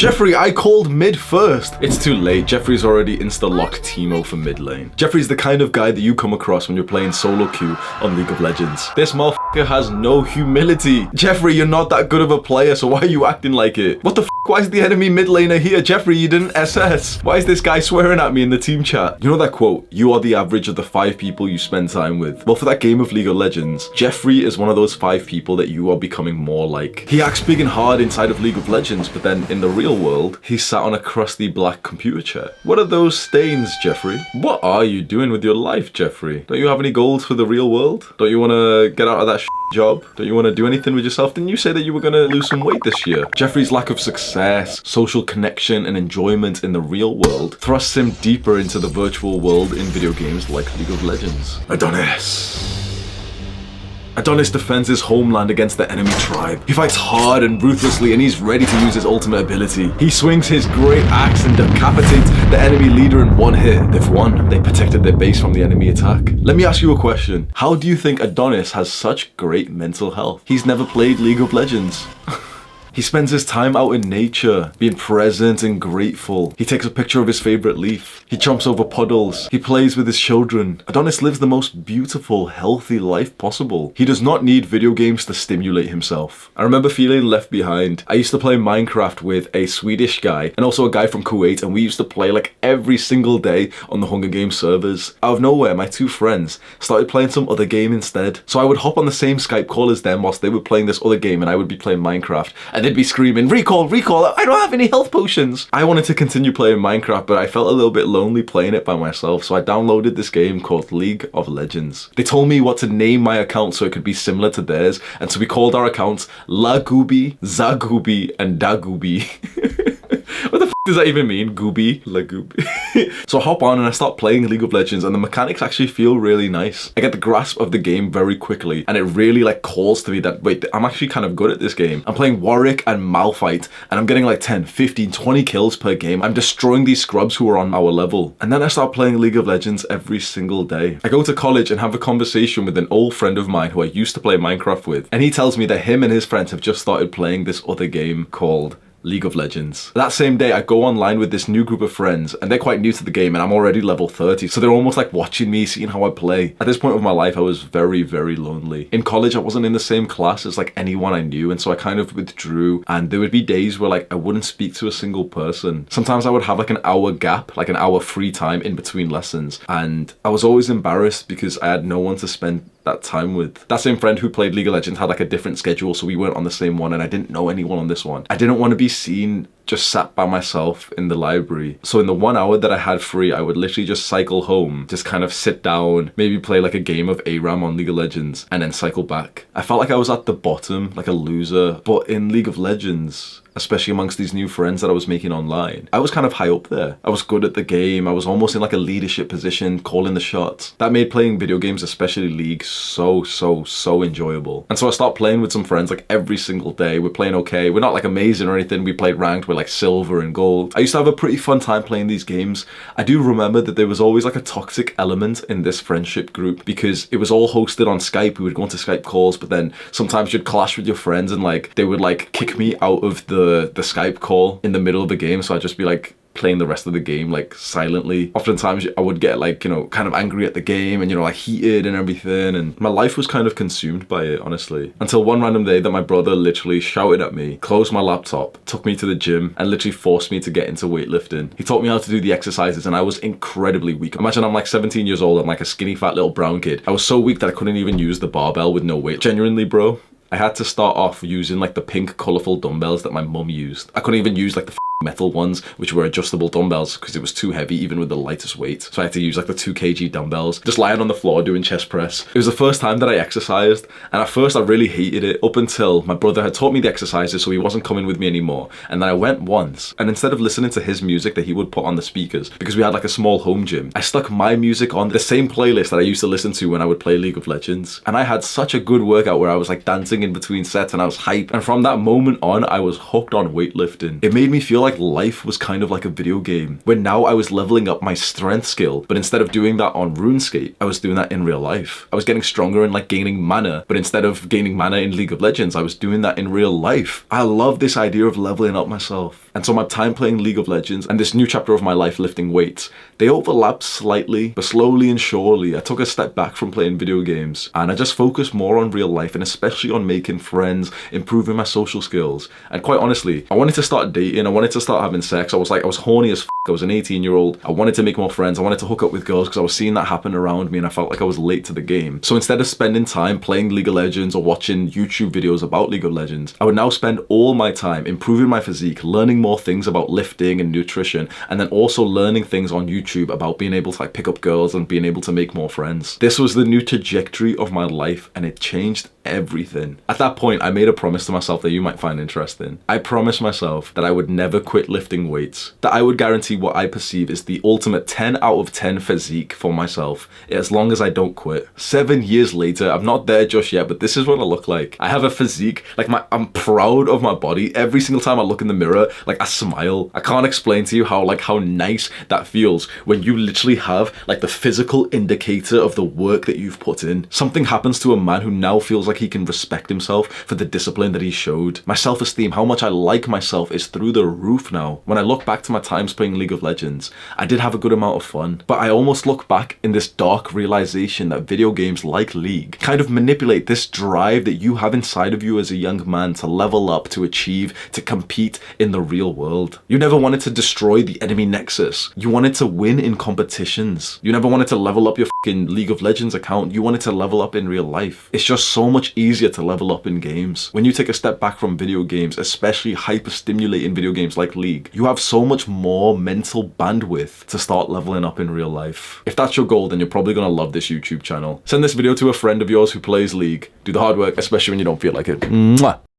Jeffrey, I called mid first. It's too late. Jeffrey's already insta-locked Teemo for mid lane. Jeffrey's the kind of guy that you come across when you're playing solo queue on League of Legends. This motherfucker has no humility. Jeffrey, you're not that good of a player, so why are you acting like it? What the f? Why is the enemy mid laner here? Jeffrey, you didn't SS. Why is this guy swearing at me in the team chat? You know that quote, you are the average of the 5 people you spend time with. Well, for that game of League of Legends, Jeffrey is one of those 5 people that you are becoming more like. He acts big and hard inside of League of Legends, but then in the real world, he's sat on a crusty black computer chair. What are those stains, Jeffrey? What are you doing with your life, Jeffrey? Don't you have any goals for the real world? Don't you want to get out of that job? Don't you want to do anything with yourself? Didn't you say that you were going to lose some weight this year? Jeffrey's lack of success, social connection, and enjoyment in the real world thrusts him deeper into the virtual world in video games like League of Legends. Adonis defends his homeland against the enemy tribe. He fights hard and ruthlessly, and he's ready to use his ultimate ability. He swings his great axe and decapitates the enemy leader in one hit. They've won. They protected their base from the enemy attack. Let me ask you a question. How do you think Adonis has such great mental health? He's never played League of Legends. He spends his time out in nature, being present and grateful. He takes a picture of his favorite leaf. He jumps over puddles. He plays with his children. Adonis lives the most beautiful, healthy life possible. He does not need video games to stimulate himself. I remember feeling left behind. I used to play Minecraft with a Swedish guy and also a guy from Kuwait, and we used to play like every single day on the Hunger Games servers. Out of nowhere, my 2 friends started playing some other game instead. So I would hop on the same Skype call as them whilst they were playing this other game, and I would be playing Minecraft. And they'd be screaming, recall, I don't have any health potions. I wanted to continue playing Minecraft, but I felt a little bit lonely playing it by myself, so I downloaded this game called League of Legends. They told me what to name my account so it could be similar to theirs, and so we called our accounts Lagubi, Zagubi, and Dagubi. What the f does that even mean? Gooby? Lagooby. So I hop on and I start playing League of Legends, and the mechanics actually feel really nice. I get the grasp of the game very quickly, and it really like calls to me that, wait, I'm actually kind of good at this game. I'm playing Warwick and Malphite, and I'm getting like 10, 15, 20 kills per game. I'm destroying these scrubs who are on our level. And then I start playing League of Legends every single day. I go to college and have a conversation with an old friend of mine who I used to play Minecraft with, and he tells me that him and his friends have just started playing this other game called League of Legends. That same day, I go online with this new group of friends, and they're quite new to the game, and I'm already level 30, so they're almost like watching me, seeing how I play. At this point of my life, I was very, very lonely. In college, I wasn't in the same class as like anyone I knew, and so I kind of withdrew, and there would be days where like I wouldn't speak to a single person. Sometimes I would have like an hour gap, like an hour free time in between lessons, and I was always embarrassed because I had no one to spend that time with. That same friend who played League of Legends had like a different schedule, so we weren't on the same one, and I didn't know anyone on this one. I didn't want to be seen just sat by myself in the library. So in the 1 hour that I had free, I would literally just cycle home, just kind of sit down, maybe play like a game of ARAM on League of Legends, and then cycle back. I felt like I was at the bottom, like a loser, but in League of Legends, especially amongst these new friends that I was making online, I was kind of high up there. I was good at the game. I was almost in like a leadership position, calling the shots. That made playing video games, especially League, so enjoyable. And so I started playing with some friends like every single day. We're playing okay. We're not like amazing or anything. We played ranked. We're like silver and gold. I used to have a pretty fun time playing these games. I do remember that there was always like a toxic element in this friendship group because it was all hosted on Skype. We would go into Skype calls, but then sometimes you'd clash with your friends and like they would like kick me out of the Skype call in the middle of the game, so I'd just be like playing the rest of the game like silently. Oftentimes I would get like, you know, kind of angry at the game and, you know, like heated and everything, and my life was kind of consumed by it, honestly. Until one random day that my brother literally shouted at me, closed my laptop, took me to the gym, and literally forced me to get into weightlifting. He taught me how to do the exercises, and I was incredibly weak. Imagine I'm like 17 years old, I'm like a skinny fat little brown kid. I was so weak that I couldn't even use the barbell with no weight. Genuinely, bro, I had to start off using like the pink colourful dumbbells that my mum used. I couldn't even use like the metal ones, which were adjustable dumbbells, because it was too heavy even with the lightest weight. So I had to use like the 2 kg dumbbells, just lying on the floor doing chest press. It was the first time that I exercised, and at first I really hated it up until my brother had taught me the exercises, so he wasn't coming with me anymore. And then I went once, and instead of listening to his music that he would put on the speakers, because we had like a small home gym, I stuck my music on the same playlist that I used to listen to when I would play League of Legends. And I had such a good workout where I was like dancing in between sets and I was hyped. And from that moment on, I was hooked on weightlifting. It made me feel like life was kind of like a video game, where now I was leveling up my strength skill, but instead of doing that on RuneScape, I was doing that in real life. I was getting stronger and like gaining mana, but instead of gaining mana in League of Legends, I was doing that in real life. I love this idea of leveling up myself. And so my time playing League of Legends and this new chapter of my life lifting weights, they overlapped slightly, but slowly and surely I took a step back from playing video games and I just focused more on real life and especially on making friends, improving my social skills. And quite honestly, I wanted to start dating, I wanted to start having sex. I was horny as f. I was an 18-year-old. I wanted to make more friends. I wanted to hook up with girls because I was seeing that happen around me and I felt like I was late to the game. So instead of spending time playing League of Legends or watching YouTube videos about League of Legends, I would now spend all my time improving my physique, learning more things about lifting and nutrition, and then also learning things on YouTube about being able to like pick up girls and being able to make more friends. This was the new trajectory of my life and it changed everything. At that point, I made a promise to myself that you might find interesting. I promised myself that I would never quit lifting weights, that I would guarantee what I perceive is the ultimate 10 out of 10 physique for myself as long as I don't quit. 7 years later, I'm not there just yet, but this is what I look like. I have a physique, like I'm proud of my body. Every single time I look in the mirror, like I smile. I can't explain to you how nice that feels when you literally have like the physical indicator of the work that you've put in. Something happens to a man who now feels like he can respect himself for the discipline that he showed. My self-esteem, how much I like myself is through the roof now. When I look back to my times playing League of Legends, I did have a good amount of fun, but I almost look back in this dark realization that video games like League kind of manipulate this drive that you have inside of you as a young man to level up, to achieve, to compete in the real world. You never wanted to destroy the enemy nexus. You wanted to win in competitions. You never wanted to level up your fucking League of Legends account. You wanted to level up in real life. It's just so much easier to level up in games. When you take a step back from video games, especially hyper-stimulating video games like League, you have so much more mental bandwidth to start leveling up in real life. If that's your goal, then you're probably gonna love this YouTube channel. Send this video to a friend of yours who plays League. Do the hard work, especially when you don't feel like it. Mwah.